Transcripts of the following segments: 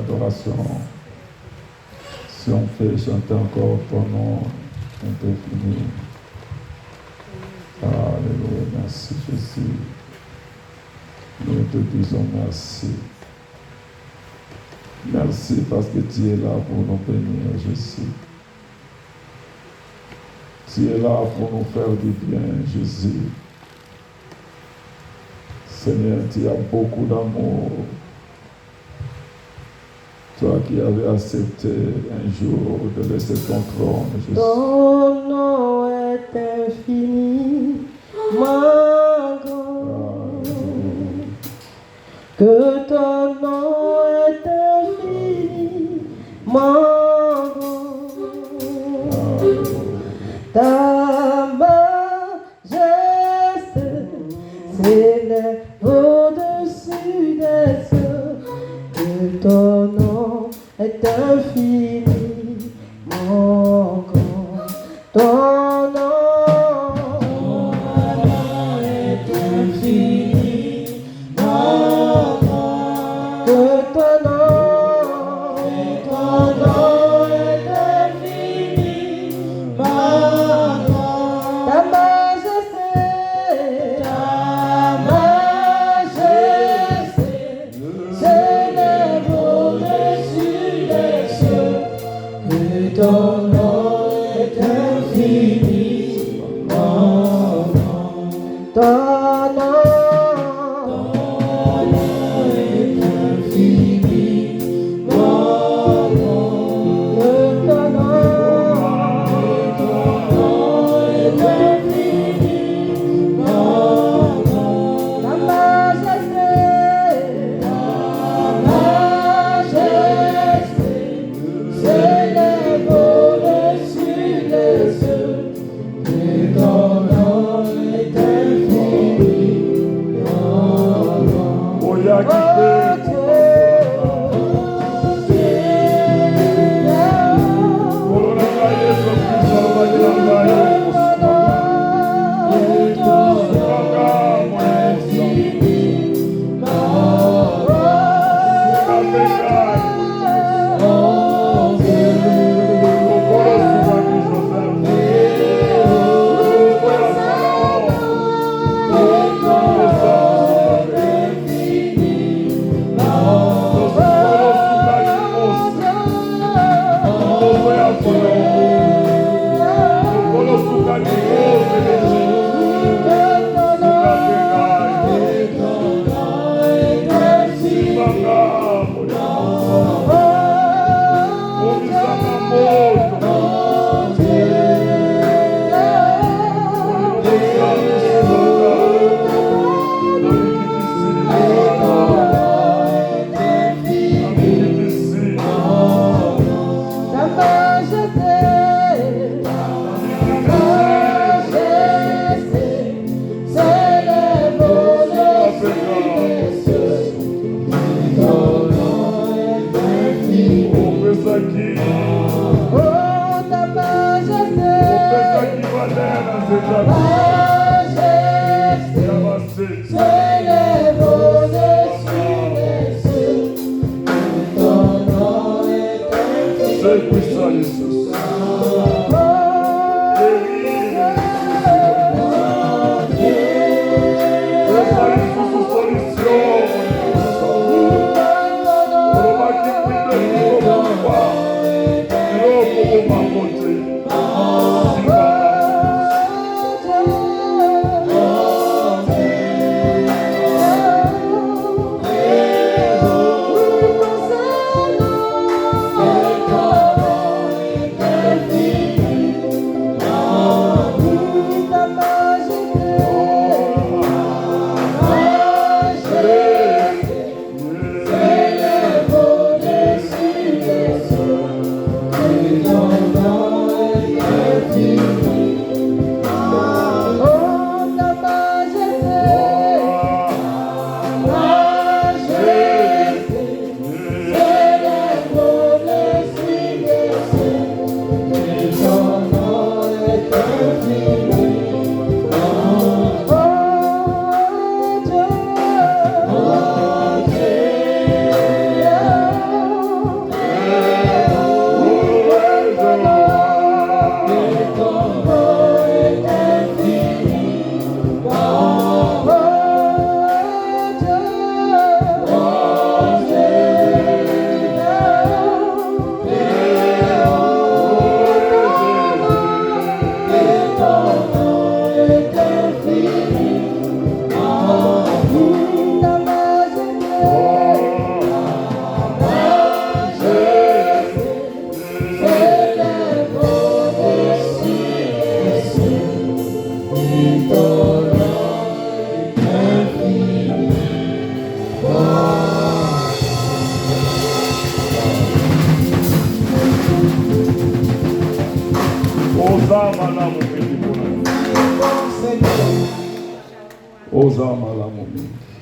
l'adoration. Si on fait chanter encore ton nom indéfini. Alléluia, merci Jésus. Nous te disons merci. Merci parce que tu es là pour nous bénir, Jésus. Tu es là pour nous faire du bien, Jésus. Seigneur, tu as beaucoup d'amour. Toi qui avais accepté un jour de laisser ton trône, Jésus. Ton nom est infini, mon grand. Que ton nom est infini, mon grand. Ta majesté s'élève au-dessus des cieux. Que ton nom est infini, mon grand. Ton nom est infini, mon grand. Que ton nom est infini, mon grand. Ta majesté s'élève au-dessus des cieux. Que ton nom est infini, mon nom. Ton nom est infini, mon nom. Que ton nom est infini, mon nom. Ta majesté s'élève au-dessus des cieux. Que ton nom est infini, mon nom. Oh, y'a quitté. Oh, la caille, son puissant, va de la caille.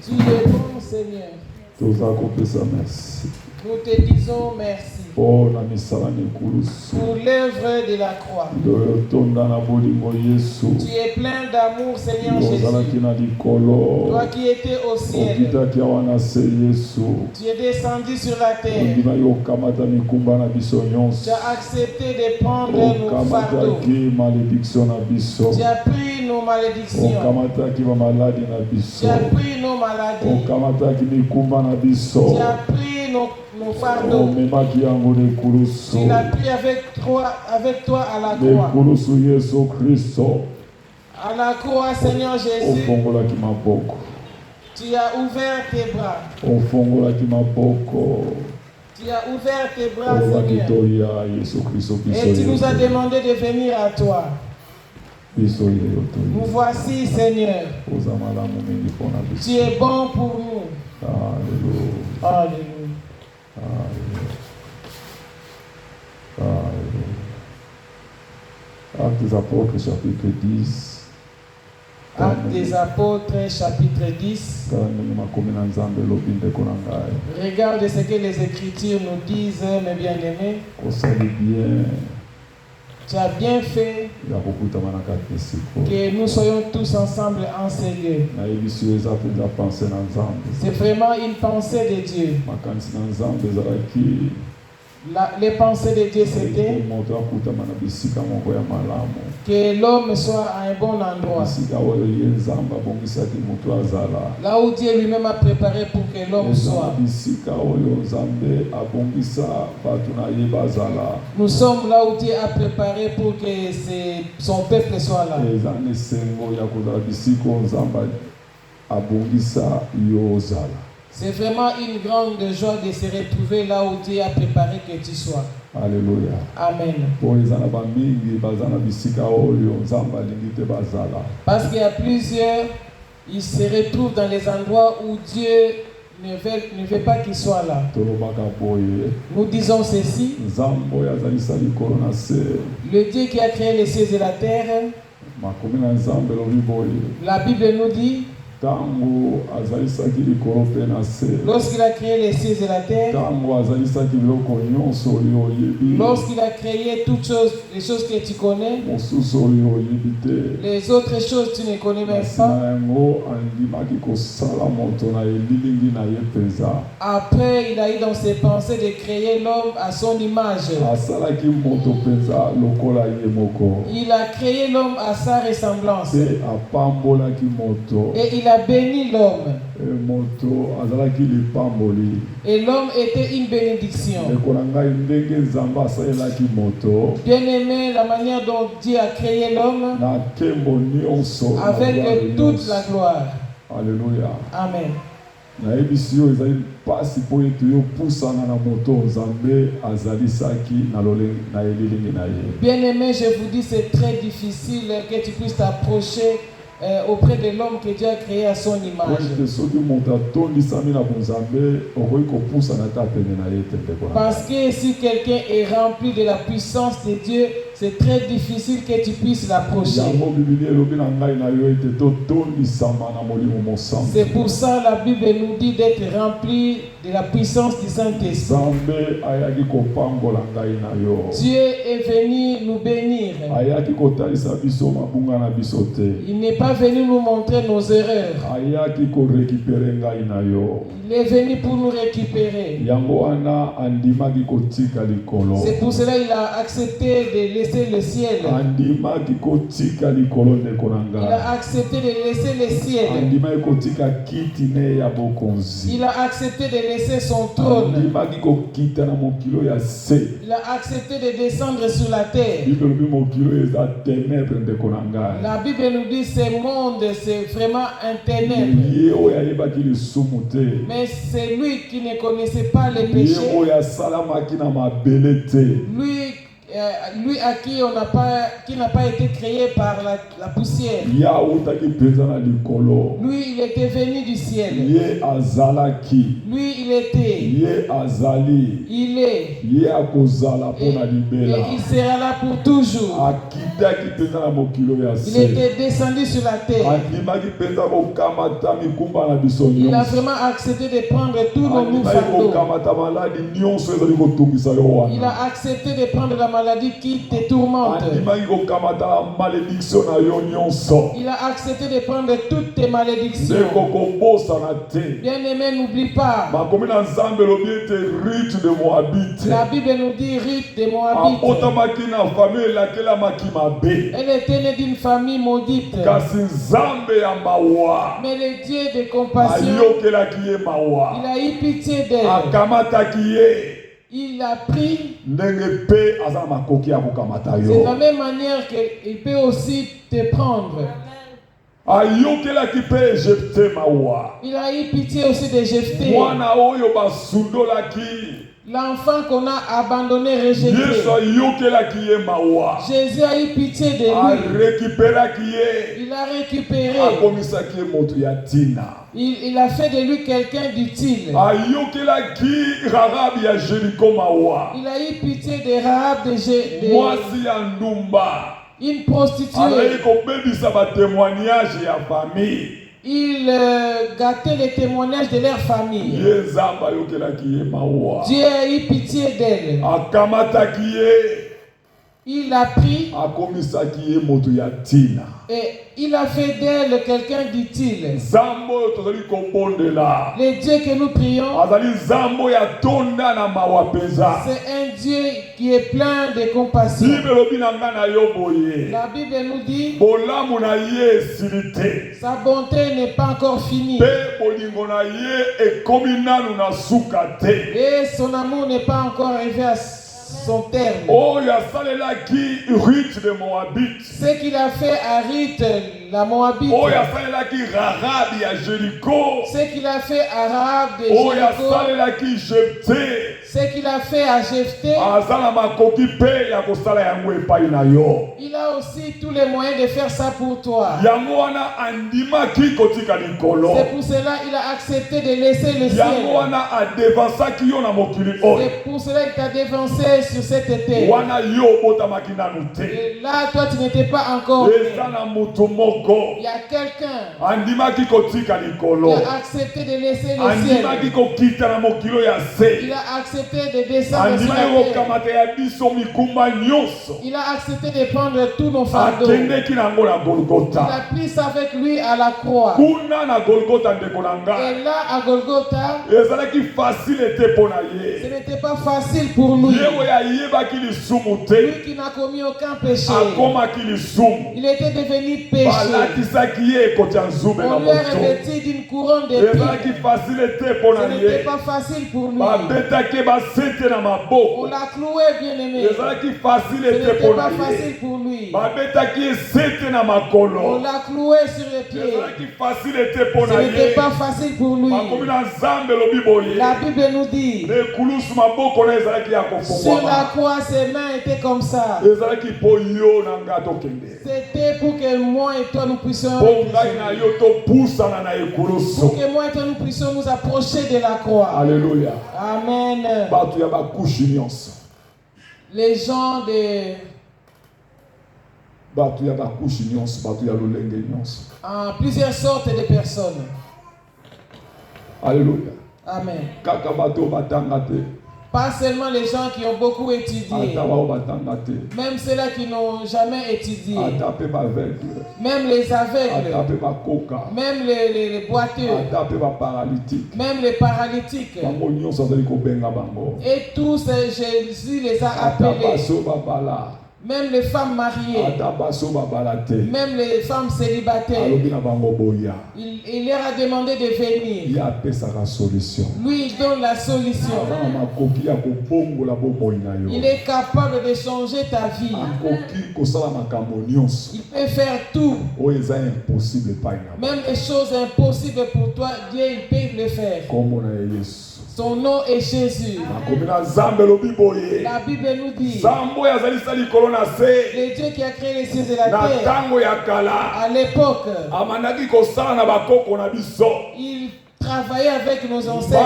Tu es bon, Seigneur. Merci. Nous te disons merci Pour l'œuvre de la croix. Tu es plein d'amour, Seigneur Jésus. Toi qui étais au ciel, tu es descendu sur la terre. Tu as accepté de prendre nos fardeaux. Tu as pris nos malédictions. Tu as pris nos maladies. Tu as pris nos fardeaux. Tu l'as pris avec toi à la croix. À la croix, Seigneur Jésus, tu as ouvert tes bras. Tu as ouvert tes bras, Seigneur. Et tu nous as demandé de venir à toi. Nous voici, Seigneur. Tu es bon pour nous. Alléluia. Alléluia. Actes des Apôtres, chapitre 10. Actes des Apôtres, chapitre 10. Regarde ce que les Écritures nous disent, mes bien-aimés. Tu as bien fait que nous soyons tous ensemble en ces lieux. C'est vraiment une pensée de Dieu. Les pensées de Dieu, c'était que l'homme soit à un bon endroit. Là où Dieu lui-même a préparé pour que l'homme soit. Nous sommes là où Dieu a préparé pour que son peuple soit là. C'est vraiment une grande joie de se retrouver là où Dieu a préparé que tu sois. Alléluia. Amen. Parce qu'il y a plusieurs, ils se retrouvent dans les endroits où Dieu ne veut pas qu'ils soient là. Nous disons ceci. Le Dieu qui a créé les cieux et la terre, la Bible nous dit, lorsqu'il a créé les cieux et la terre, lorsqu'il a créé toutes choses, les choses que tu connais, les autres choses tu ne connais même pas. Après, il a eu dans ses pensées de créer l'homme à son image. Il a créé l'homme à sa ressemblance. Et il a béni l'homme. Et l'homme était une bénédiction. Bien aimé, la manière dont Dieu a créé l'homme, avec toute la gloire. Alléluia. Amen. Bien aimé, je vous dis, c'est très difficile que tu puisses t'approcher auprès de l'homme que Dieu a créé à son image. Parce que si quelqu'un est rempli de la puissance de Dieu, c'est très difficile que tu puisses l'approcher. C'est pour ça la Bible nous dit d'être rempli de la puissance du Saint-Esprit. Dieu est venu nous bénir. Il n'est pas venu nous montrer nos erreurs. Il est venu pour nous récupérer. C'est pour cela qu'il a accepté de laisser le ciel. Il a accepté de laisser le ciel. Il a accepté de laisser son trône. Il a accepté de descendre sur la terre. La Bible nous dit que ce monde, c'est vraiment un ténèbre. Mais c'est lui qui ne connaissait pas les péchés. Lui lui à qui qui n'a pas été créé par la poussière. Lui, il était venu du ciel. Lui, il était. Il est. Et il sera là pour toujours. Il était descendu sur la terre. Il a vraiment accepté de prendre tous nos fardeaux. Il a accepté de prendre la maladie qui te tourmente. Il a accepté de prendre toutes tes malédictions. Bien-aimé, n'oublie pas. La Bible nous dit Ruth de Moabite. Elle était née d'une famille maudite. Mais le Dieu de compassion, il a eu pitié d'elle. Il a pris. C'est de la même manière qu'il peut aussi te prendre. Il a eu pitié aussi de Jephthé. L'enfant qu'on a abandonné, rejeté. Jésus a eu pitié de lui. Il a récupéré. Il a fait de lui quelqu'un d'utile. Il a eu pitié de Rahab une prostituée. Il gâtait les témoignages de leur famille. Dieu a eu pitié d'elle. Il a pris et il a fait d'elle quelqu'un d'utile. Le Dieu que nous prions, c'est un Dieu qui est plein de compassion. La Bible nous dit sa bonté n'est pas encore finie. Et son amour n'est pas encore arrivé à son terme. Ce qu'il a fait à Ruth, la Moabite. Ce qu'il a fait à Rahab de Jéricho. Ce qu'il a fait à Jephthé. Il a aussi tous les moyens de faire ça pour toi. C'est pour cela qu'il a accepté de laisser le ciel. C'est pour cela qu'il t'a dévancé sur cet été. Et là, toi, tu n'étais pas encore né. Il y a quelqu'un qui a accepté de laisser le ciel. Il a accepté de descendre sur la terre. Il a accepté de prendre tous nos fardeaux. Il a pris ça avec lui à la croix. Et là, à Golgotha, ce n'était pas facile pour lui. Lui qui n'a commis aucun péché. Il était devenu péché. On lui a revêtu d'une couronne d'épines. Ce n'était pas facile pour lui. On l'a cloué, bien aimé. Ce n'était pas facile pour lui. On l'a cloué sur les pieds. Ce n'était pas facile pour lui. La Bible nous dit sur la croix, ses mains étaient comme ça. C'était pour que moi et toi nous puissions nous approcher de la croix. Alléluia. Amen. Les gens de plusieurs sortes de personnes. Alléluia. Amen. Pas seulement les gens qui ont beaucoup étudié, même ceux-là qui n'ont jamais étudié, même les aveugles, même les boiteux, même les paralytiques. Et tous, Jésus les a appelés. Même les femmes mariées, même les femmes célibataires, il leur a demandé de venir. Lui, il donne la solution. Il est capable de changer ta vie. Il peut faire tout. Même les choses impossibles pour toi, Dieu, il peut le faire. Son nom est Jésus. La Bible nous dit le Dieu qui a créé les cieux et la terre à l'époque, il travaillait avec nos ancêtres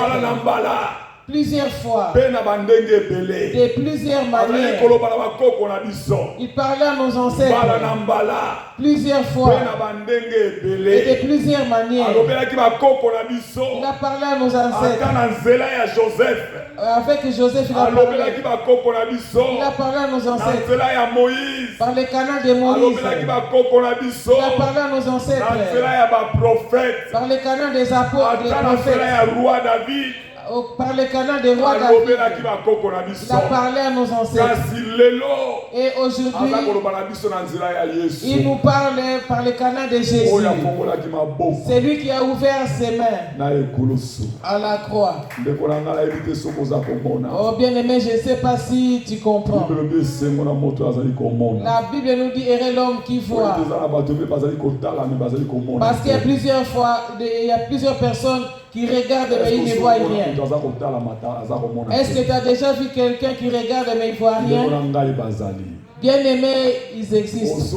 plusieurs fois, de plusieurs manières. Il parlait à nos ancêtres plusieurs fois et de plusieurs manières. Il a parlé à nos ancêtres. Avec Joseph, il a parlé. Il a parlé à nos ancêtres. Par le canal de Moïse, il a parlé à nos ancêtres. Par le canal des apôtres, des prophètes. Par le canal des rois David, il a parlé à nos ancêtres. Et aujourd'hui, il nous parle par le canal de Jésus. C'est lui qui a ouvert ses mains à la croix. Oh bien-aimé, je ne sais pas si tu comprends. La Bible nous dit, heureux l'homme qui voit. Parce qu'il y a plusieurs fois, il y a plusieurs personnes qui regardent mais ils ne voient rien. Est-ce que tu as déjà vu quelqu'un qui regarde mais il ne voit rien? Bien aimé, ils existent. Est-ce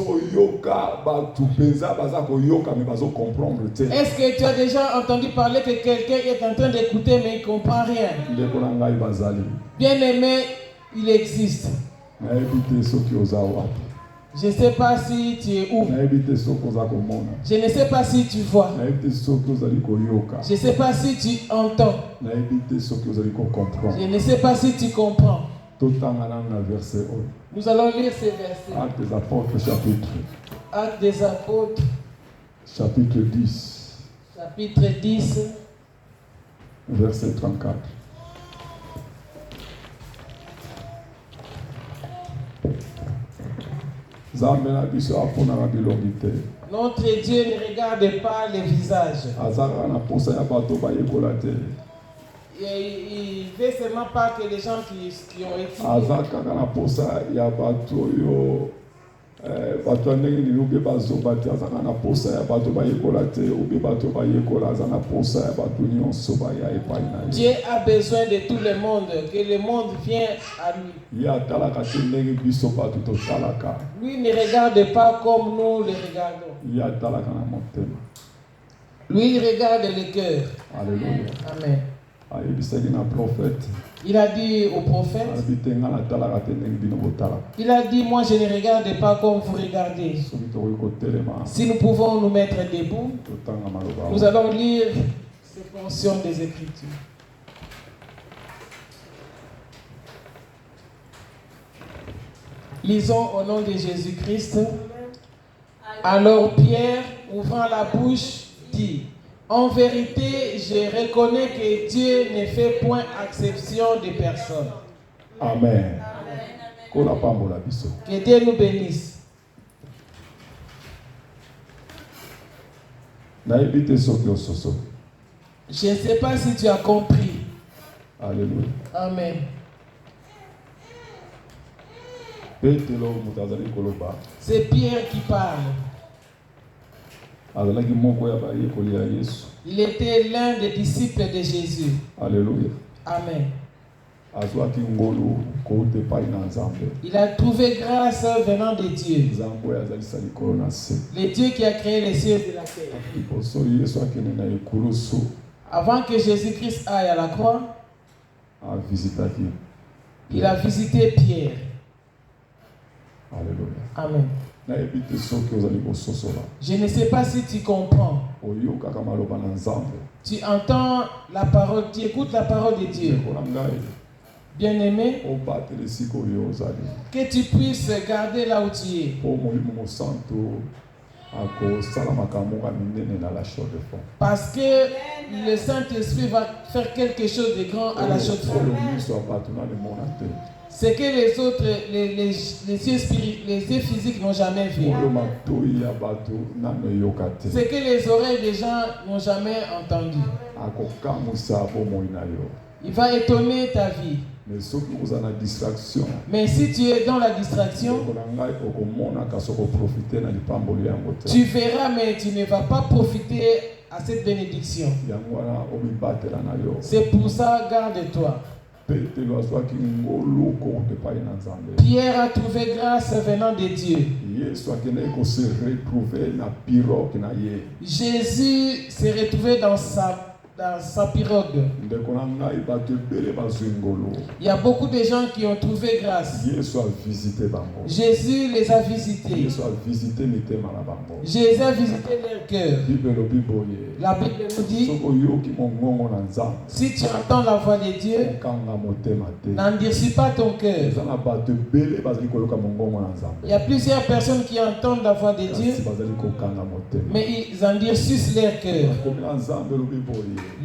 que tu as déjà entendu parler que quelqu'un est en train d'écouter mais il ne comprend rien? Bien aimé, il existe. Je ne sais pas si tu es où. Je ne sais pas si tu vois. Je ne sais pas si tu entends. Je ne sais pas si tu comprends. Nous allons lire ces versets. Actes des apôtres, chapitre. Actes des apôtres. Chapitre 10. Chapitre 10. Verset 34. Notre Dieu ne regarde pas les visages. Il ne veut seulement pas que les gens qui ont étudié. Dieu a besoin de tout le monde, que le monde vienne à lui. Lui ne regarde pas comme nous le regardons. Lui il regarde le cœur. Alléluia. Amen. Il a dit au prophète, il a dit, moi je ne regarde pas comme vous regardez. Si nous pouvons nous mettre debout, nous allons lire ces portions des Écritures. Lisons au nom de Jésus-Christ. Alors Pierre, ouvrant la bouche, dit: en vérité, je reconnais que Dieu ne fait point exception de personne. Amen. Que Dieu nous bénisse. Je ne sais pas si tu as compris. Alléluia. Amen. C'est Pierre qui parle. Il était l'un des disciples de Jésus. Alléluia. Amen. Il a trouvé grâce venant de Dieu. Le Dieu qui a créé les cieux et la terre. Avant que Jésus-Christ aille à la croix, il a visité Pierre. Alléluia. Amen. Je ne sais pas si tu comprends. Tu entends la parole, tu écoutes la parole de Dieu. Bien-aimé, que tu puisses garder là où tu es. Parce que le Saint-Esprit va faire quelque chose de grand à la chaude fond. C'est que les autres, les yeux physiques n'ont jamais vu. C'est que les oreilles des gens n'ont jamais entendu. Il va étonner ta vie. Mais si tu es dans la distraction, tu verras, mais tu ne vas pas profiter à cette bénédiction. C'est pour ça, garde-toi. Pierre a trouvé grâce venant de Dieu. Jésus s'est retrouvé dans sa pirogue. Il y a beaucoup de gens qui ont trouvé grâce. Jésus les a visités. Jésus a visité leur cœur. La Bible nous dit, si tu entends la voix de Dieu, n'endurcis pas ton cœur. Il y a plusieurs personnes qui entendent la voix de Dieu, mais ils endurcissent leur cœur.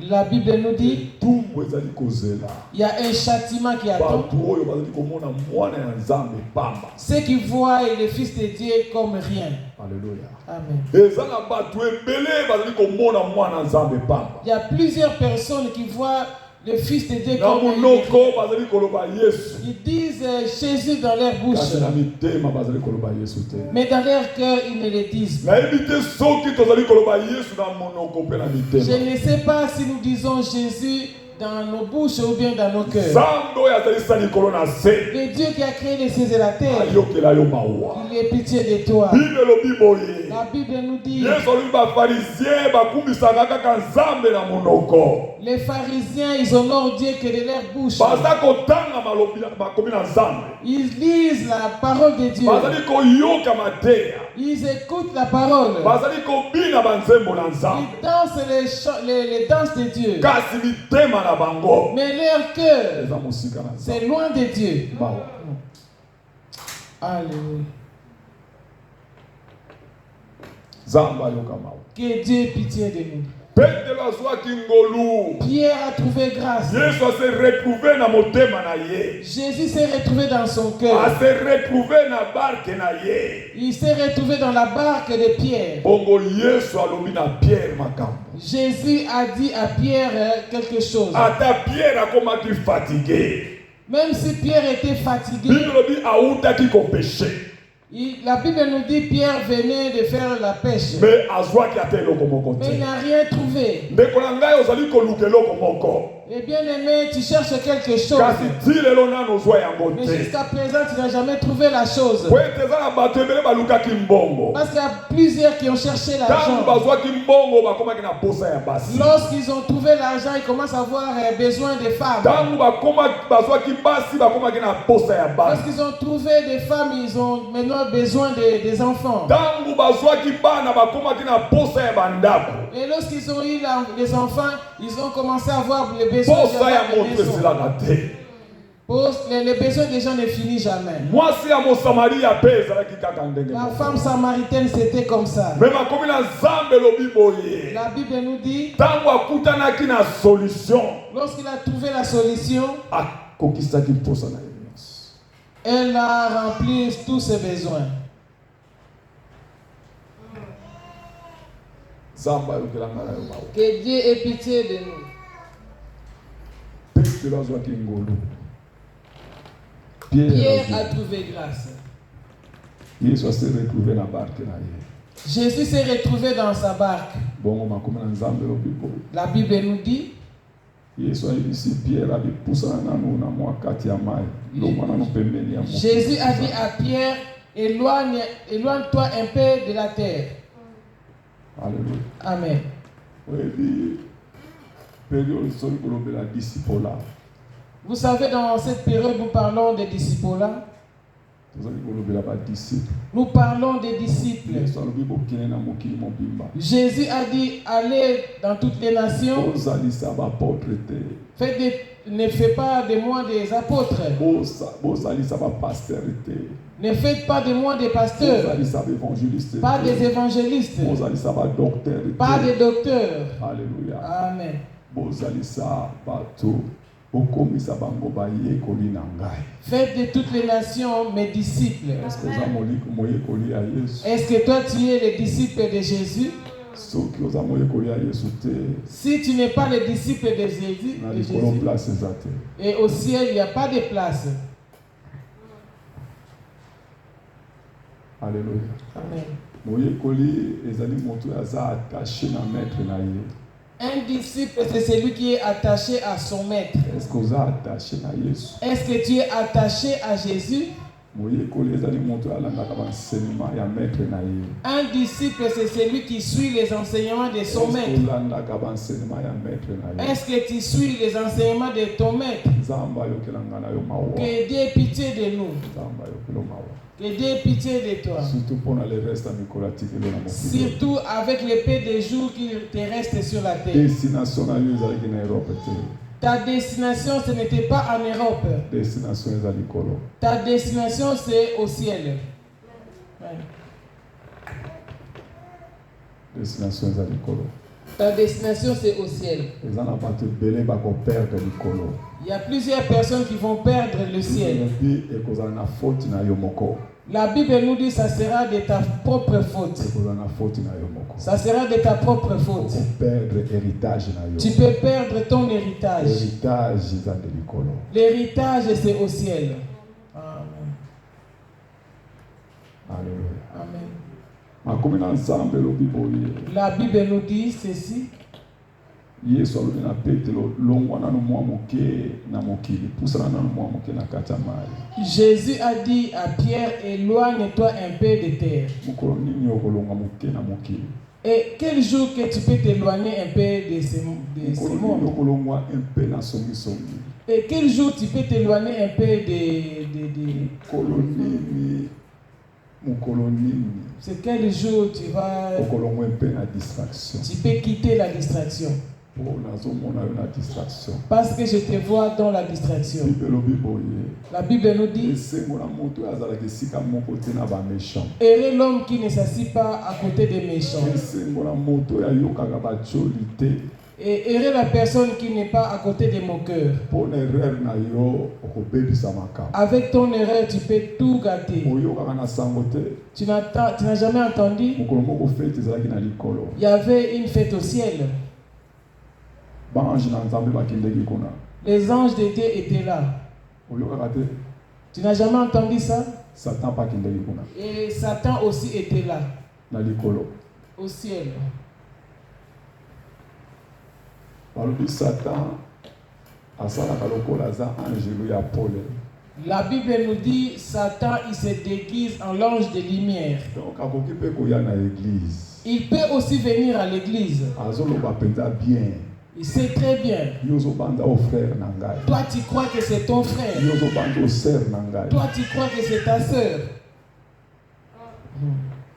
La Bible nous dit, il y a un châtiment qui attend. Ceux qui voient le Fils de Dieu comme rien. Alléluia. Amen. Il y a plusieurs personnes qui voient le Fils de Dieu comme rien. Ils disent Jésus dans leur bouche, mais dans leur cœur ils ne le disent pas. Je ne sais pas si nous disons Jésus dans nos bouches ou bien dans nos cœurs. Le Dieu qui a créé les cieux et la terre, il ait pitié de toi. La Bible nous dit, les pharisiens, ils honorent Dieu que de leur bouche. Ils lisent la parole de Dieu. Ils écoutent la parole. Ils dansent les danses de Dieu. Mais leur cœur, c'est loin de Dieu. Alléluia. Que Dieu ait pitié de nous. Pierre a trouvé grâce. Jésus s'est retrouvé dans son cœur. Il s'est retrouvé dans la barque de Pierre. Jésus a dit à Pierre quelque chose. Même si Pierre était fatigué, la Bible nous dit Pierre venait de faire la pêche. Mais il n'a rien trouvé. Et bien aimé, tu cherches quelque chose. Mais jusqu'à présent, tu n'as jamais trouvé la chose. Parce qu'il y a plusieurs qui ont cherché l'argent. Lorsqu'ils ont trouvé l'argent, ils commencent à avoir besoin de femmes. Lorsqu'ils ont trouvé des femmes, ils ont maintenant besoin des enfants. Et lorsqu'ils ont eu les enfants, ils ont commencé à avoir les besoins les besoins des gens ne finissent jamais. La femme samaritaine, c'était comme ça. La Bible nous dit, lorsqu'il a trouvé la solution, elle a rempli tous ses besoins. Que Dieu ait pitié de nous. Pierre a trouvé grâce. Jésus s'est retrouvé dans sa barque. La Bible nous dit, Jésus a dit à Pierre, éloigne-toi un peu de la terre. Alléluia. Amen. Vous savez, dans cette période, nous parlons des disciples-là. Nous parlons des disciples. Jésus a dit, allez dans toutes les nations. Ne faites pas de moi des apôtres. Ne faites pas de moi des pasteurs. Pas des évangélistes. Pas des docteurs. Alléluia. Amen. Faites de toutes les nations mes disciples. Est-ce que toi tu es le disciple de Jésus? Si tu n'es pas le disciple de Jésus, et au ciel il n'y a pas de place. Alléluia. Amen. Un disciple, c'est celui qui est attaché à son maître. Est-ce que vous êtes attaché à Jésus? Est-ce que tu es attaché à Jésus? Un disciple, c'est celui qui suit les enseignements de son maître. Est-ce que tu suis les enseignements de ton maître? Que Dieu ait pitié de nous. Que Dieu ait pitié de toi. Surtout avec l'épée des jours qui te restent sur la terre. Ta destination, ce n'était pas en Europe. Ta destination, c'est au ciel. Ouais. Ta destination, c'est au ciel. Il y a plusieurs personnes qui vont perdre le ciel. La Bible nous dit que ça sera de ta propre faute. Ça sera de ta propre faute. Tu peux perdre ton héritage. L'héritage, c'est au ciel. Amen. Amen. La Bible nous dit ceci. Jésus a dit à Pierre, éloigne-toi un peu de terre. Et quel jour que tu peux t'éloigner un peu de ce monde? Et quel jour tu peux t'éloigner un peu de... C'est quel jour tu vas... Tu peux quitter la distraction. Parce que je te vois dans la distraction. La Bible nous dit, heureux l'homme qui ne s'assit pas à côté des méchants. Et heureux la personne qui n'est pas à côté des moqueurs. Avec ton erreur, tu peux tout gâter. Tu n'as jamais entendu? Il y avait une fête au ciel. Les anges de Dieu étaient là. Tu n'as jamais entendu ça? Et Satan aussi était là. Au ciel. La Bible nous dit Satan il se déguise en l'ange de lumière. Il peut aussi venir à l'église. Il sait très bien. Toi tu crois que c'est ton frère. Toi tu crois que c'est ta sœur.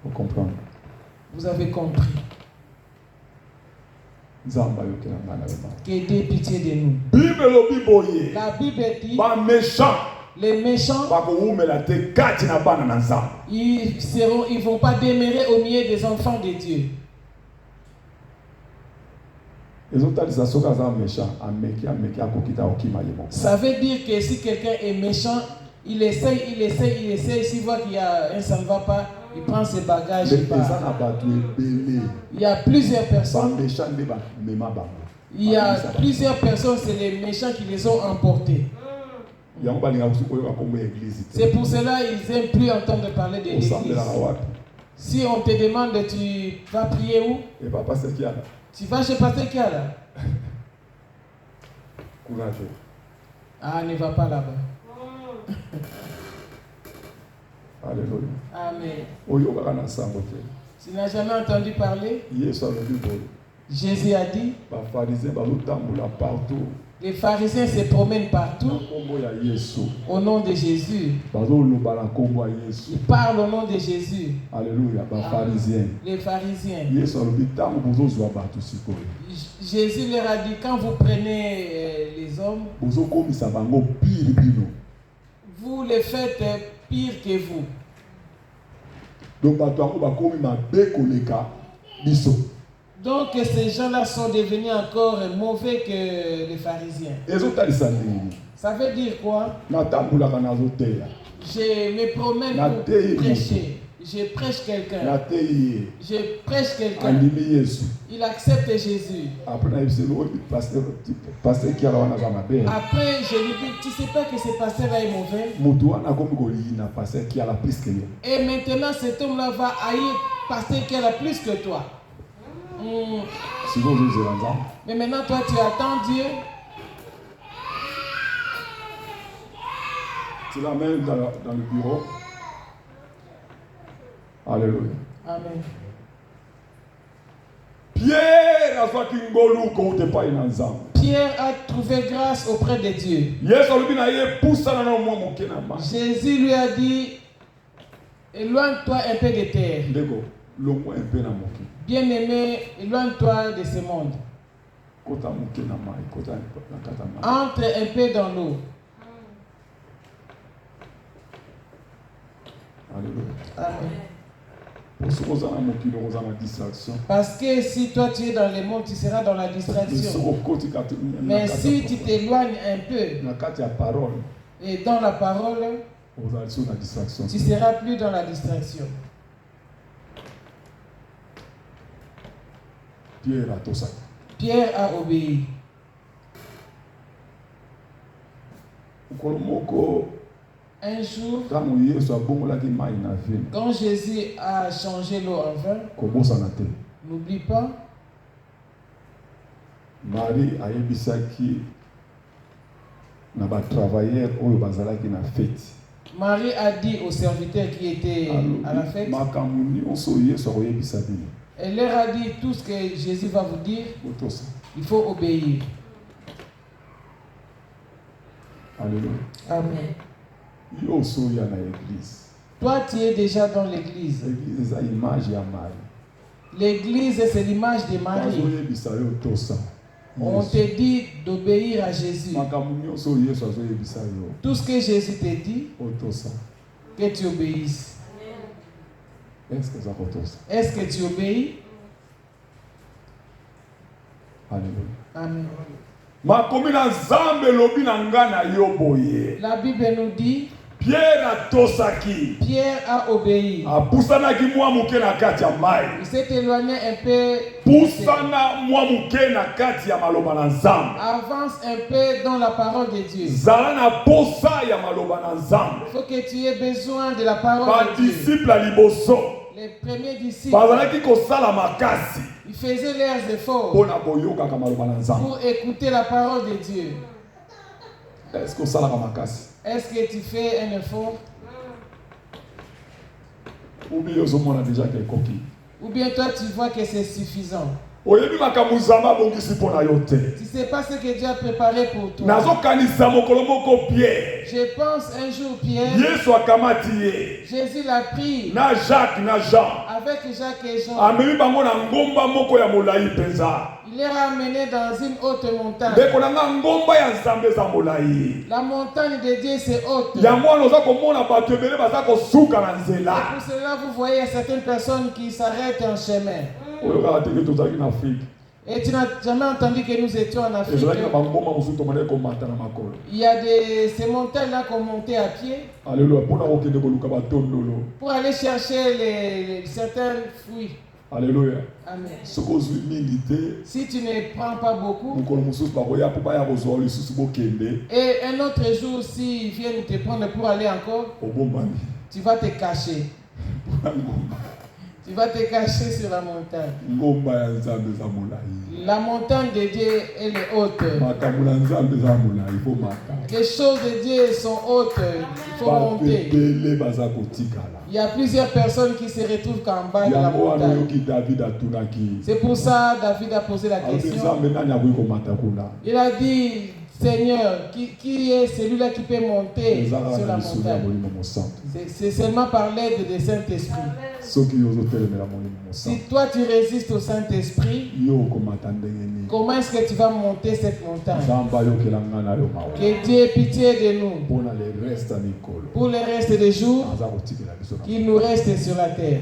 Vous comprenez? Vous avez compris. Que Dieu ait pitié de nous. La Bible dit les méchants ils ne vont pas demeurer au milieu des enfants de Dieu. Ça veut dire que si quelqu'un est méchant, il essaie, s'il voit qu'il y a un ça ne va pas, il prend ses bagages, il part. Il y a plusieurs personnes. Il y a plusieurs personnes, c'est les méchants qui les ont emportés. C'est pour cela qu'ils n'aiment plus entendre parler de l'église. Si on te demande, tu vas prier où? Tu vas chez Pasteur Kiala. Ah, ne va pas là-bas. Alléluia. Amen. Tu n'as jamais entendu parler? Jésus a dit, les pharisiens se promènent partout au nom de Jésus. Ils parlent au nom de Jésus. Alléluia. Les pharisiens. Jésus leur a dit, quand vous prenez les hommes, vous les faites pire que vous. Donc ces gens-là sont devenus encore mauvais que les pharisiens. Ça veut dire quoi? Je me promène pour prêcher. Je prêche quelqu'un. Je prêche quelqu'un. Il accepte Jésus. Après, je lui dis, tu sais pas que ce pasteur-là est mauvais. Et maintenant, cet homme-là va haïr pasteur qui est là plus que toi. Mais maintenant, toi, tu attends Dieu. Tu l'amènes dans le bureau. Alléluia. Amen. Pierre a trouvé grâce auprès de Dieu. Jésus lui a dit, éloigne-toi un peu de terre. Bien-aimé, éloigne-toi de ce monde. Entre un peu dans l'eau. Alléluia. Amen. Parce que si toi tu es dans le monde, tu seras dans la distraction. Mais si tu t'éloignes un peu et dans la parole, tu seras plus dans la distraction. Pierre a obéi. Un jour, quand Jésus a changé l'eau en vin, n'oublie pas, Marie a yebisaki na ba travailleurs oyo bazalaki na fête. Marie a dit aux serviteurs qui étaient à la fête. Elle leur a dit tout ce que Jésus va vous dire. Il faut obéir. Alléluia. Amen. Toi, tu es déjà dans l'église. L'église, c'est l'image de Marie. On te dit d'obéir à Jésus. Tout ce que Jésus te dit, que tu obéisses. Est-ce que tu obéis? Alléluia. Amen. La Bible nous dit, Pierre a obéi. Il s'est éloigné un peu. Avance un peu dans la parole de Dieu. Il faut que tu aies besoin de la parole de Dieu. Les premiers disciples, ils faisaient leurs efforts pour écouter la parole de Dieu. Est-ce que tu fais un effort? Ou bien toi tu vois que c'est suffisant? Tu ne sais pas ce que Dieu a préparé pour toi. Je pense un jour Pierre, Jésus l'a pris avec Jacques et Jean. Il les a amenés dans une haute montagne. La montagne de Dieu c'est haute. Et pour cela vous voyez certaines personnes qui s'arrêtent en chemin. Et tu n'as jamais entendu que nous étions en Afrique. Il y a ces montagnes-là qu'on montait à pied. Alléluia. Pour aller chercher certains fruits. Alléluia. Amen. Si tu ne prends pas beaucoup, et un autre jour, s'ils viennent te prendre pour aller encore, tu vas te cacher. Tu vas te cacher sur la montagne. La montagne de Dieu, elle est haute. Les choses de Dieu sont hautes. Il faut monter. Il y a plusieurs personnes qui se retrouvent qu'en bas de la montagne. C'est pour ça que David a posé la question. Il a dit, Seigneur, qui est celui-là qui peut monter sur la montagne? C'est seulement par l'aide du Saint-Esprit. Si toi tu résistes au Saint-Esprit, comment est-ce que tu vas monter cette montagne? Que Dieu ait pitié de nous. Pour le reste des jours, qu'il nous reste sur la terre.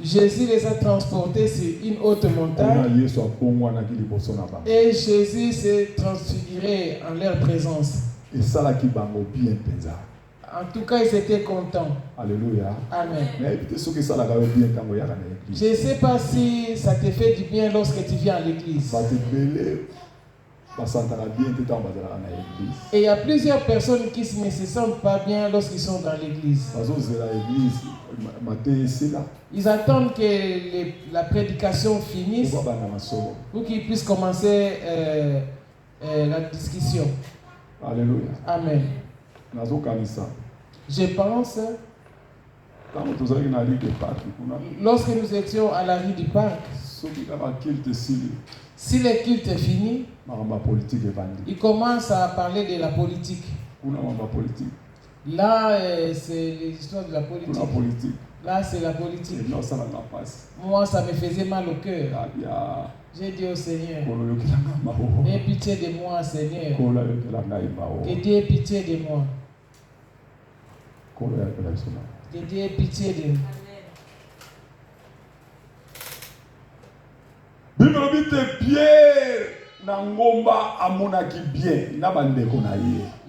Jésus les a transportés sur une haute montagne et Jésus s'est transfiguré en leur présence. En tout cas, ils étaient contents. Alléluia. Amen. Je ne sais pas si ça te fait du bien lorsque tu viens à l'église. Et il y a plusieurs personnes qui ne se sentent pas bien lorsqu'ils sont dans l'église. Ils attendent que la prédication finisse pour qu'ils puissent commencer la discussion. Alléluia. Amen. Je pense, lorsque nous étions à la rue du Parc, si le culte est fini, il commence à parler de la politique. Là, c'est l'histoire de la politique. Là, c'est la politique. Moi, ça me faisait mal au cœur. J'ai dit au Seigneur, aie pitié de moi, Seigneur. Que Dieu ait pitié de moi. Que Dieu ait pitié de nous.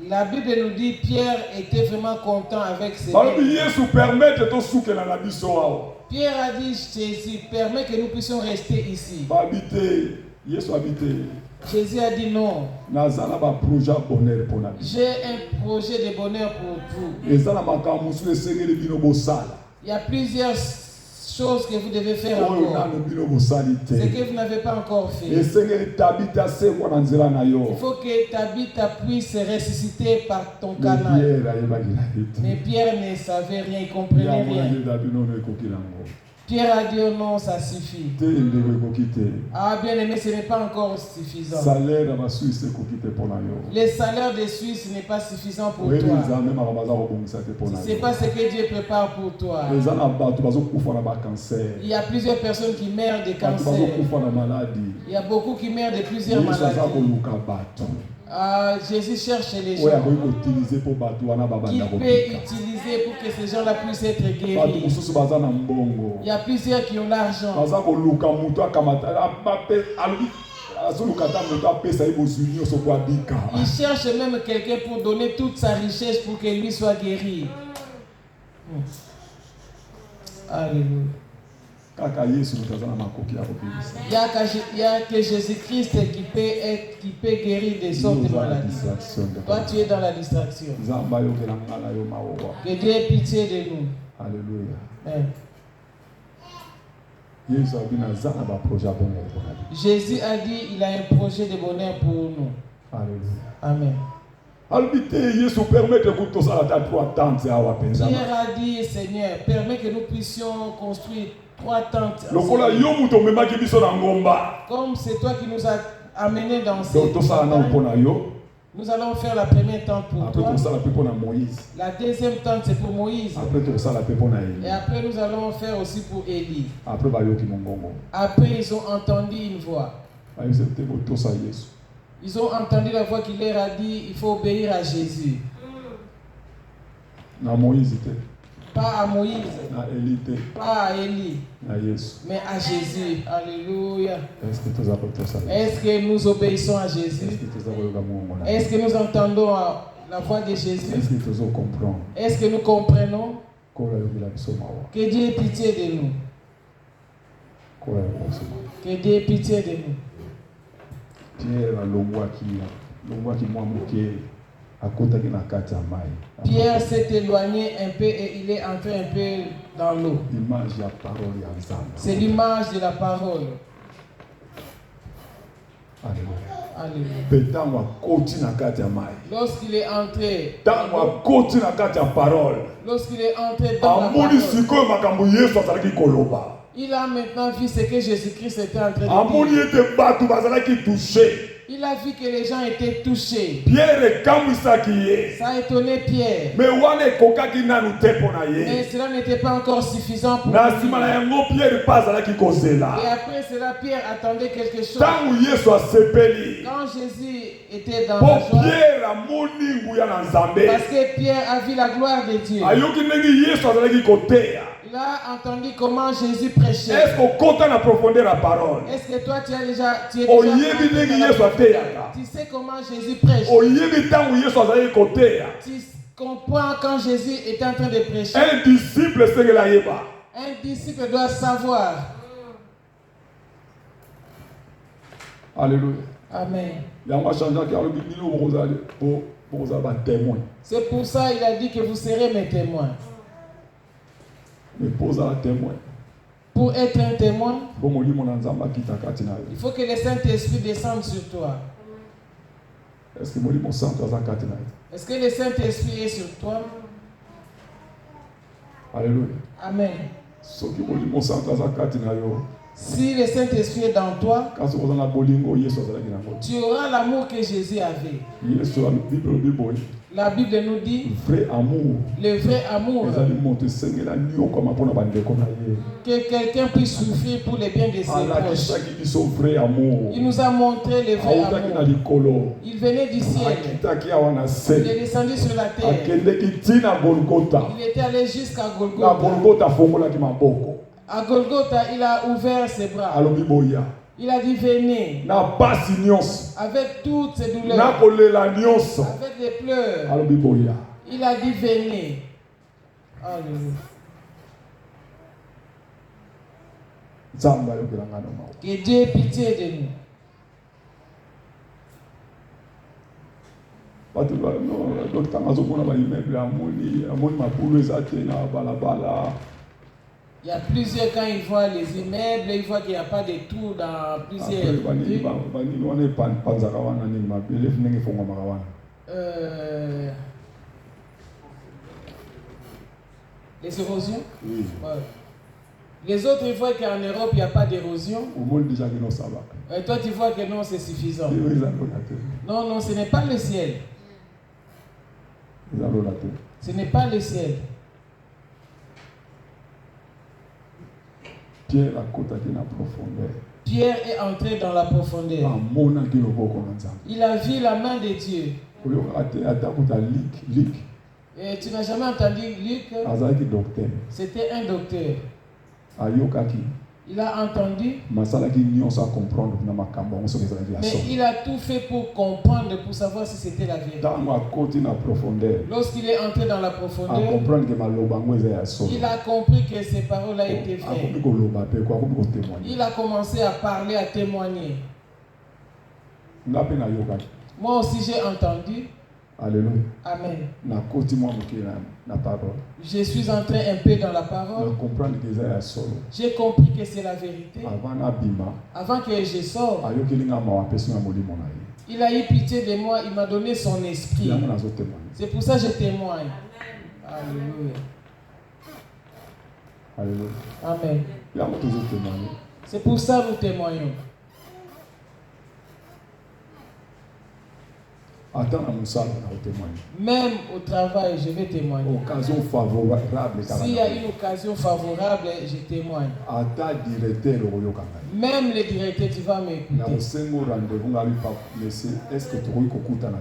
La Bible nous dit Pierre était vraiment content avec ses Pierre a dit Jésus, permet que nous puissions rester ici. Jésus a dit non. J'ai un projet de bonheur pour vous. Il y a plusieurs choses que vous devez faire encore. C'est que vous n'avez pas encore fait. Il faut que Tabitha puisse ressusciter par ton canal. Mais Pierre ne savait rien, il ne comprenait rien. Pierre a dit oh non, ça suffit. Ah bien aimé, ce n'est pas encore suffisant. Le salaire des Suisses n'est pas suffisant pour toi. Tu ne sais pas ce que Dieu prépare pour toi. Il y a plusieurs personnes qui meurent de cancer. Il y a beaucoup qui meurent de plusieurs maladies. Jésus cherche les gens qu'il peut utiliser pour que ces gens-là puissent être guéris. Il y a plusieurs qui ont l'argent. Il cherche même quelqu'un pour donner toute sa richesse pour que lui soit guéri. Alléluia. Il y a que Jésus-Christ qui peut guérir des sortes de maladies. Toi, tu es dans la distraction. Que Dieu ait pitié de nous. Alléluia. Jésus a dit il a un projet de bonheur pour nous. Alléluia. Amen. Pierre a dit Seigneur, permets que nous puissions construire 3 tentes. Comme c'est toi qui nous as amenés dans ces nous allons faire la première tente pour toi. La deuxième tente c'est pour Moïse. Et après nous allons faire aussi pour Élie. Après ils ont entendu une voix. Ils ont entendu la voix qui leur a dit il faut obéir à Jésus. Pas à Moïse, pas à Élie, mais à Jésus. Alléluia. Est-ce que nous obéissons à Jésus? Est-ce que nous entendons la voix de Jésus? Est-ce que nous comprenons? Que Dieu ait pitié de nous. Que Dieu ait pitié de nous. Pierre s'est éloigné un peu et il est entré un peu dans l'eau. C'est l'image de la parole. Alléluia. Lorsqu'il est entré dans la parole, il a maintenant vu ce que Jésus-Christ était en train de dire. Il a vu que les gens étaient touchés. Ça a étonné Pierre. Mais cela n'était pas encore suffisant pour lui. Et après cela, Pierre attendait quelque chose. Quand Jésus était dans la joie, parce que Pierre a vu la gloire de Dieu. Il a entendu comment Jésus prêchait. Est-ce que toi tu es déjà tu sais comment Jésus prêche. Tu comprends quand Jésus est en train de prêcher. Un disciple doit savoir. Alléluia. Amen. C'est pour ça qu'il a dit que vous serez mes témoins. Pour être un témoin, il faut que le Saint-Esprit descende sur toi. Est-ce que le Saint-Esprit est sur toi? Alléluia. Amen. Si le Saint-Esprit est dans toi, tu auras l'amour que Jésus avait. La Bible nous dit vrai amour. Le vrai amour. Que quelqu'un puisse souffrir pour le bien de ses proches. Il nous a montré le vrai amour. Il venait du ciel. Il est descendu sur la terre. Il était allé jusqu'à Golgotha. À Golgotha, il a ouvert ses bras. Il a dit venez. Avec toutes ses douleurs. Avec les pleurs. Il a dit venez. Alléluia. Que Dieu ait pitié de nous. Il y a plusieurs, quand ils voient les immeubles, ils voient qu'il n'y a pas de tout dans plusieurs. Les érosions? Oui. Ouais. Les autres, ils voient qu'en Europe, il n'y a pas d'érosion. Et toi, tu vois que non, c'est suffisant. Non, non, ce n'est pas le ciel. Ce n'est pas le ciel. Pierre est entré dans la profondeur. Il a vu la main de Dieu. Et tu n'as jamais entendu Luc? C'était un docteur. Il a entendu. Mais il a tout fait pour comprendre, pour savoir si c'était la vérité. Lorsqu'il est entré dans la profondeur, il a compris que ces paroles-là étaient vraies. Il a commencé à parler, à témoigner. Moi aussi j'ai entendu. Alléluia. Amen. Je suis entré un peu dans la parole. J'ai compris que c'est la vérité. Avant que je sorte, il a eu pitié de moi. Il m'a donné son esprit. C'est pour ça que je témoigne. Alléluia. Alléluia. Amen. C'est pour ça que nous témoignons. Même au travail, je vais témoigner. Occasion favorable. S'il y a une occasion favorable, je témoigne. Même le directeur, tu vas m'écouter.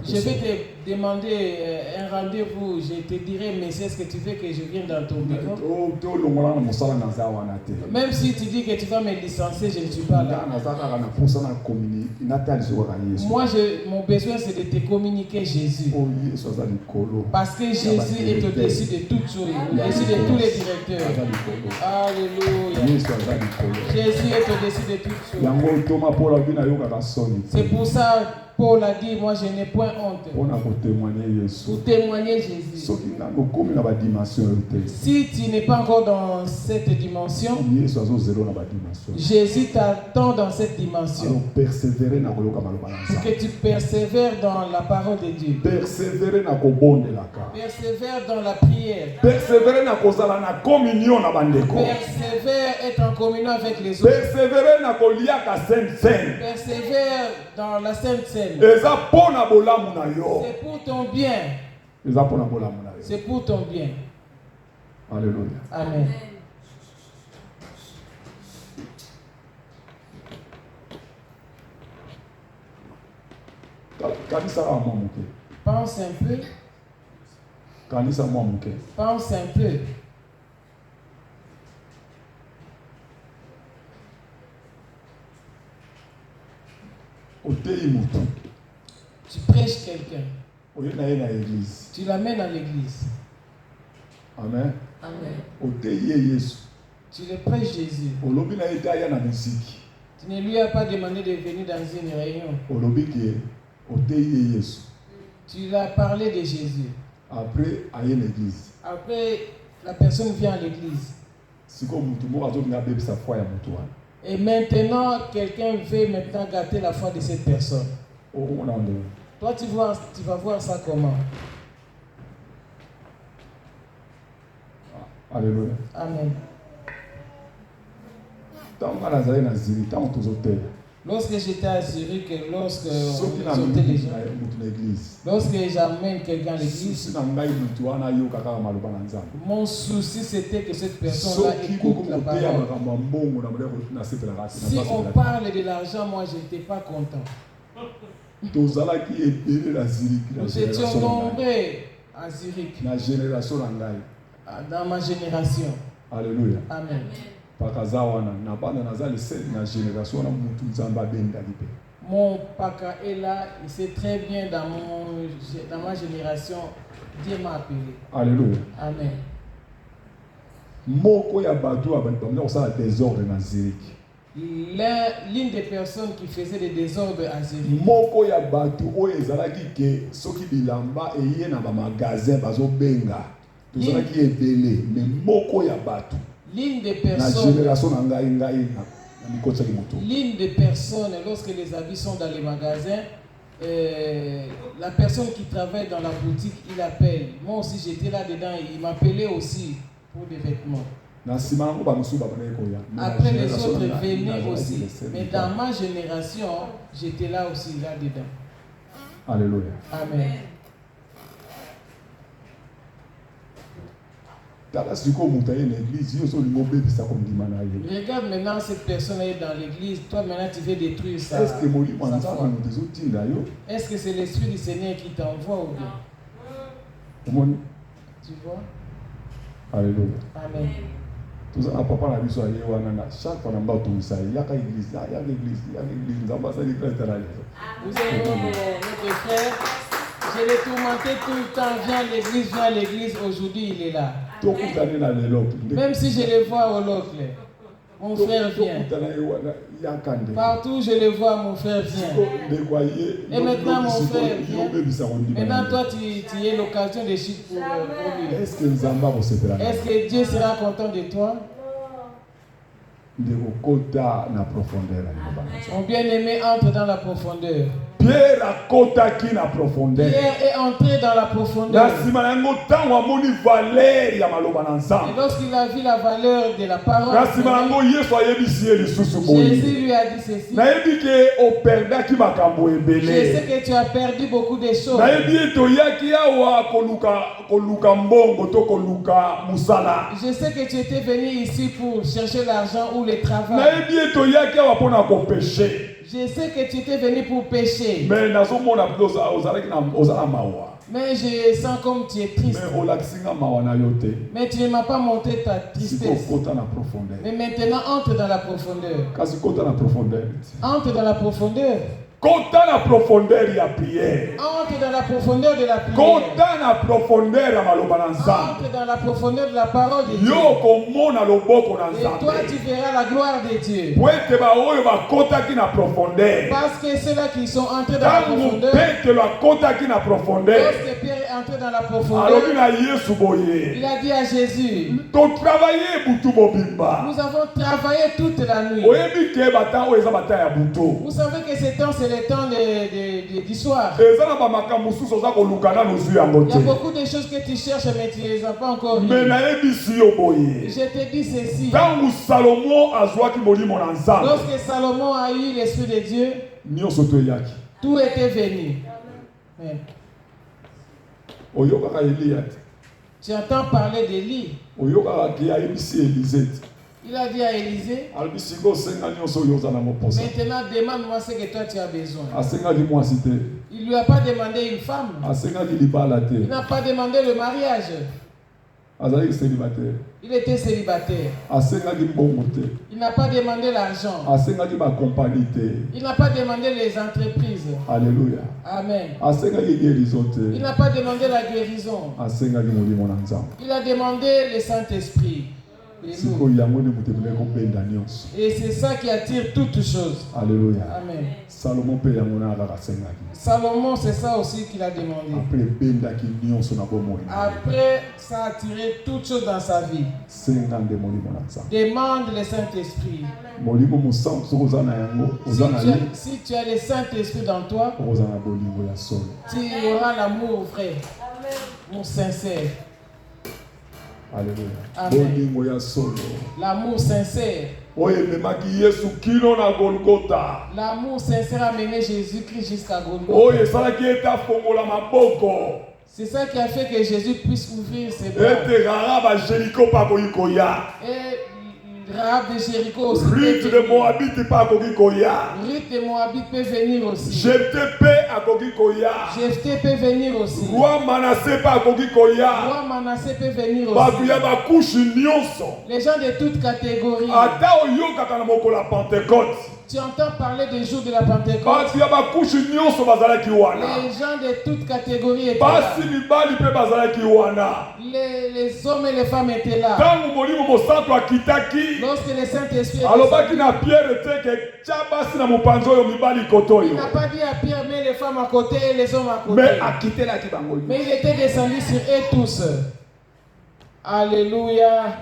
Je vais te demander un rendez-vous. Je te dirai, mais est-ce que tu veux que je vienne dans ton bureau? Même si tu dis que tu vas me licencier, je ne suis pas là. Moi, mon besoin, c'est de te communiquer Jésus. Parce que Jésus est au-dessus de toutes choses, au-dessus de tous les directeurs. Alléluia. Jésus est au-dessus de toutes choses. C'est pour ça Paul a dit, moi je n'ai point honte. Pour témoigner Jésus. Si tu n'es pas encore dans cette dimension, Jésus t'attend dans cette dimension. Pour que tu persévères dans la parole de Dieu. Persévère dans la prière. Persévère être en communion avec les autres. Persévère dans la Sainte Seine. C'est pour ton bien. C'est pour ton bien. Alléluia. Amen. Pense un peu. Pense un peu. Tu prêches quelqu'un. Tu l'amènes à l'église. Amen. Amen. Tu le prêches Jésus. Tu ne lui as pas demandé de venir dans une réunion. Tu lui as parlé de Jésus. Après, à l'église. Après, la personne vient à l'église. Et maintenant, quelqu'un veut maintenant gâter la foi de cette personne. Toi, tu vas voir ça comment? Alléluia. Amen. Lorsque j'étais à Zurich, lorsque j'amène quelqu'un à l'église, mon souci c'était que cette personne-là écoute la parole. Si on parle de l'argent, moi je n'étais pas content. Nous étions nombreux à Zurich. Dans ma génération. Alléluia. Amen. Mon paka est là, il sait très bien dans ma génération, Dieu m'a appelé. Alléluia. Amen. L'une des personnes qui faisait des désordres à Zurich. L'une des personnes, lorsque les habits sont dans les magasins, la personne qui travaille dans la boutique, il appelle. Moi aussi j'étais là dedans, il m'appelait aussi pour des vêtements. Après les autres venaient aussi. Mais dans ma génération, j'étais là aussi, là dedans. Alléluia. Amen. Regarde maintenant cette personne est dans l'église, toi maintenant tu veux détruire ça. Est-ce que c'est l'esprit du Seigneur qui t'envoie ou bien? Tu vois? Alléluia. Amen. Tout ça, papa n'a vu ça, chaque fois qu'on a tout ça, il y a l'église, il y a l'église, il y a l'église, vous avez notre frère, je l'ai tourmenté tout le temps, viens à l'église, aujourd'hui il est là. Même si je le vois au locle, mon frère vient. Partout je le vois, mon frère vient. Et maintenant mon frère vient. Maintenant toi tu es l'occasion de chute pour lui. Est-ce que Dieu sera content de toi? Mon bien-aimé entre dans la profondeur. Pierre a kotaki na profondeur. Pierre est entré dans la profondeur. Et lorsqu'il a vu la valeur de la parole, Jésus lui a dit ceci. Je sais que tu as perdu beaucoup de choses. Je sais que tu étais venu ici pour chercher l'argent ou le travail. Je sais que tu étais venu pour pécher. Mais je sens comme tu es triste. Mais tu ne m'as pas montré ta tristesse. Mais maintenant, entre dans la profondeur. Entre dans la profondeur. Entre dans la profondeur de la prière. Entre dans la profondeur de la prière. Entre dans la profondeur de la parole de Dieu. Et toi tu verras la gloire de Dieu. Parce que ceux-là qui sont entrés dans la profondeur. Lorsque Pierre est entré dans la profondeur, il a dit à Jésus, nous avons travaillé toute la nuit. Vous savez que ce temps c'est le temps du soir. Il y a beaucoup de choses que tu cherches mais tu ne les as pas encore vues. Je te dis ceci. Lorsque Salomon a eu l'esprit de Dieu, tout était venu. Amen. Tu entends parler d'Élie. Il a dit à Élisée, maintenant demande-moi ce que toi tu as besoin. Il ne lui a pas demandé une femme. Il n'a pas demandé le mariage. Il était célibataire. Il n'a pas demandé l'argent. Il n'a pas demandé les entreprises. Alléluia. Amen. Il n'a pas demandé la guérison. Il a demandé le Saint-Esprit. Et c'est ça qui attire toutes choses. Alléluia. Amen. Salomon, c'est ça aussi qu'il a demandé. Après, ça a attiré toutes choses dans sa vie. Demande le Saint-Esprit. Si tu as le Saint-Esprit dans toi, tu auras l'amour vrai, l'amour sincère. Alléluia. Amen. L'amour sincère. L'amour sincère a mené Jésus-Christ jusqu'à Golgotha. C'est ça qui a fait que Jésus puisse ouvrir ses bras. Et Rahab de Jéricho aussi. Ruth de Moabit peut venir aussi. Jephthé peut venir aussi. Roi Manassé peut venir aussi. Les gens de toutes catégories. Tu entends parler des jours de la Pentecôte. Les gens de toutes catégories étaient là. Les hommes et les femmes étaient là. Lorsque le Saint-Esprit il n'a pas dit à Pierre, mais les femmes à côté et les hommes à côté. Mais il était descendu sur eux tous. Alléluia.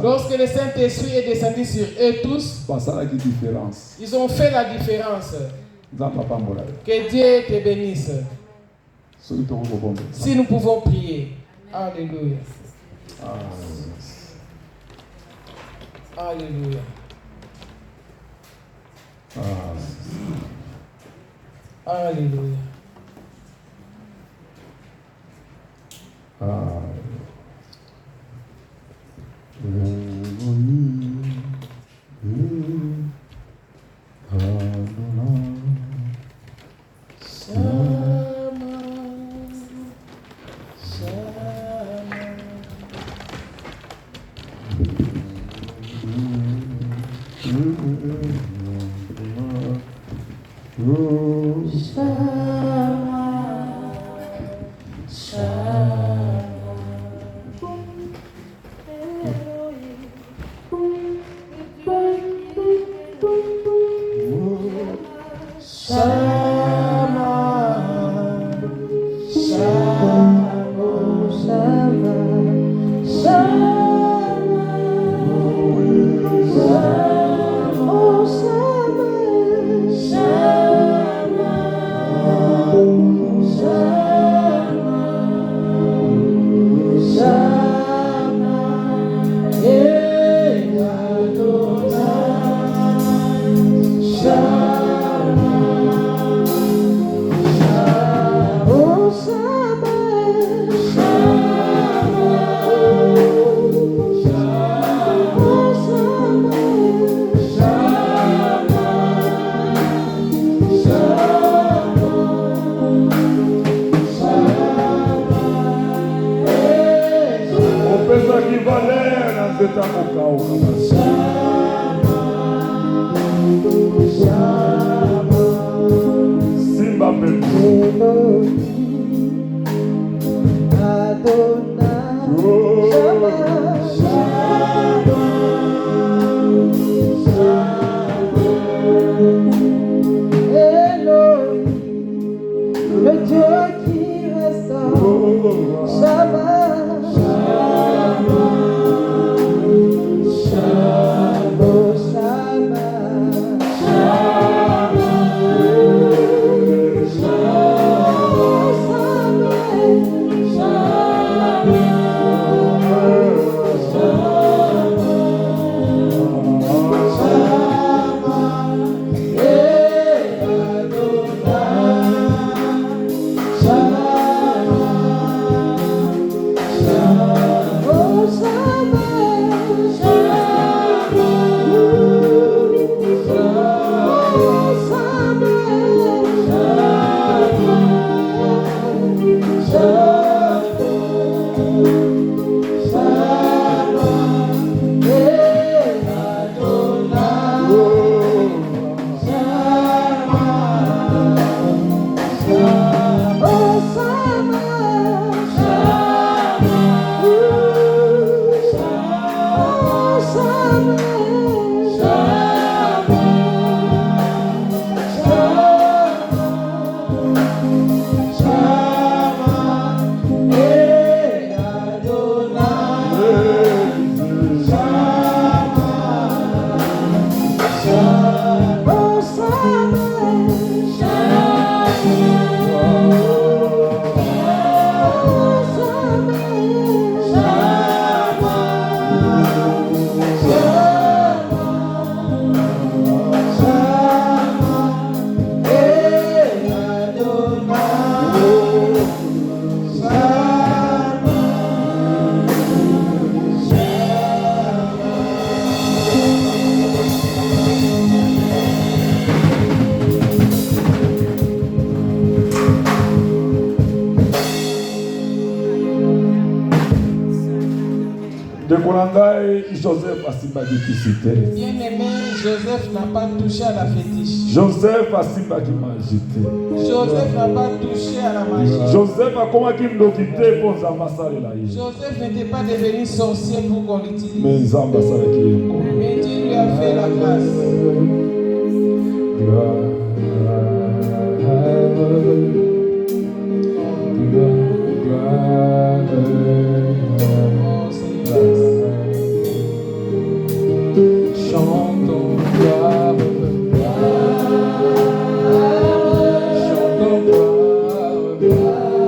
Lorsque le Saint-Esprit est descendu sur eux tous, ils ont fait la différence. Que Dieu te bénisse. Si nous pouvons prier. Alléluia. Alléluia. Alléluia. Shama. Joseph asimbaki kisite. Bien-aimé, Joseph n'a pas touché à la fétiche. Joseph asimbaki magite. Joseph n'a pas touché à la magie. Joseph akomaki ndokite po nzamba asalela ye. Joseph n'était pas devenu sorcier pour qu'on l'utilise. Mais nzamba asalaki ye ngo. Mais Dieu lui a fait la grâce. Chantons gloire, chantons gloire, chantons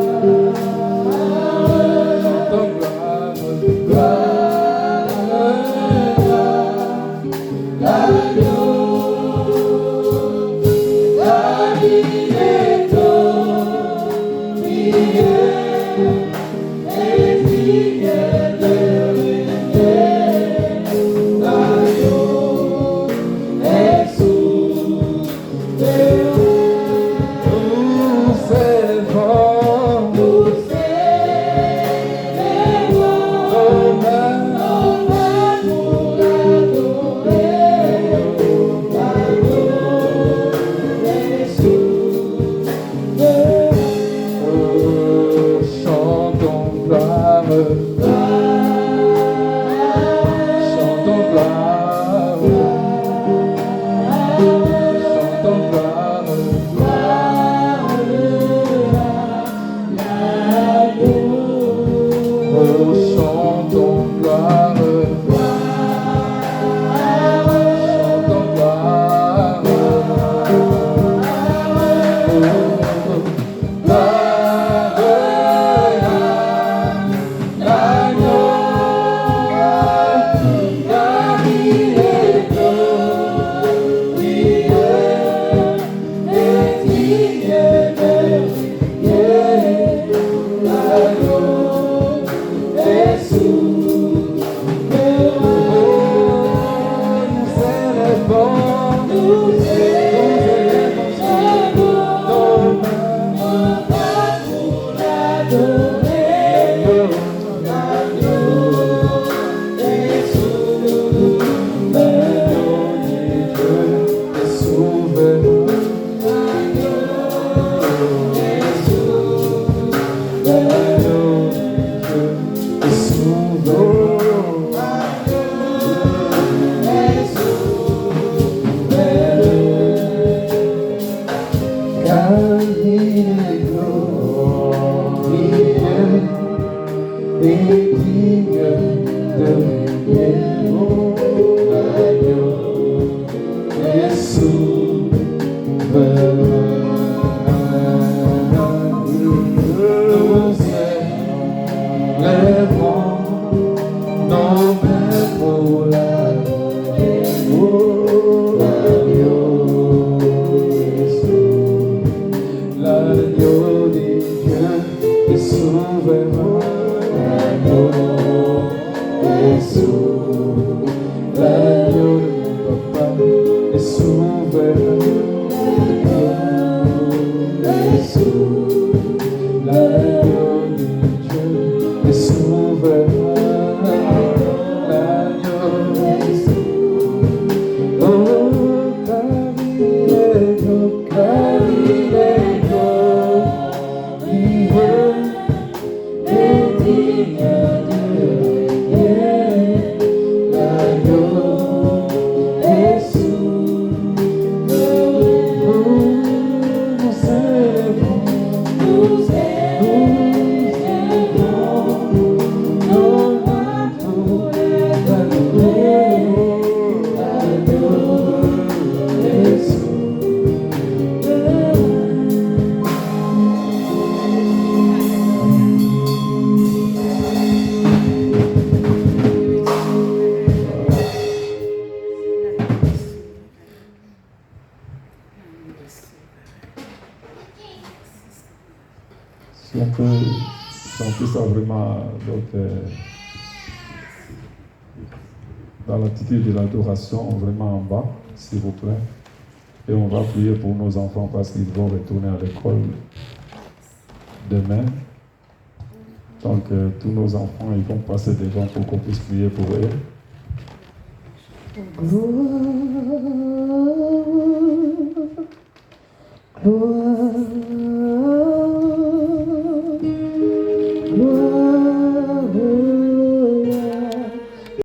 Si on peut chanter ça vraiment dans l'attitude de l'adoration, vraiment en bas, s'il vous plaît. Et on va prier pour nos enfants parce qu'ils vont retourner à l'école demain. Donc, tous nos enfants, ils vont passer devant pour qu'on puisse prier pour eux. Gloire, gloire.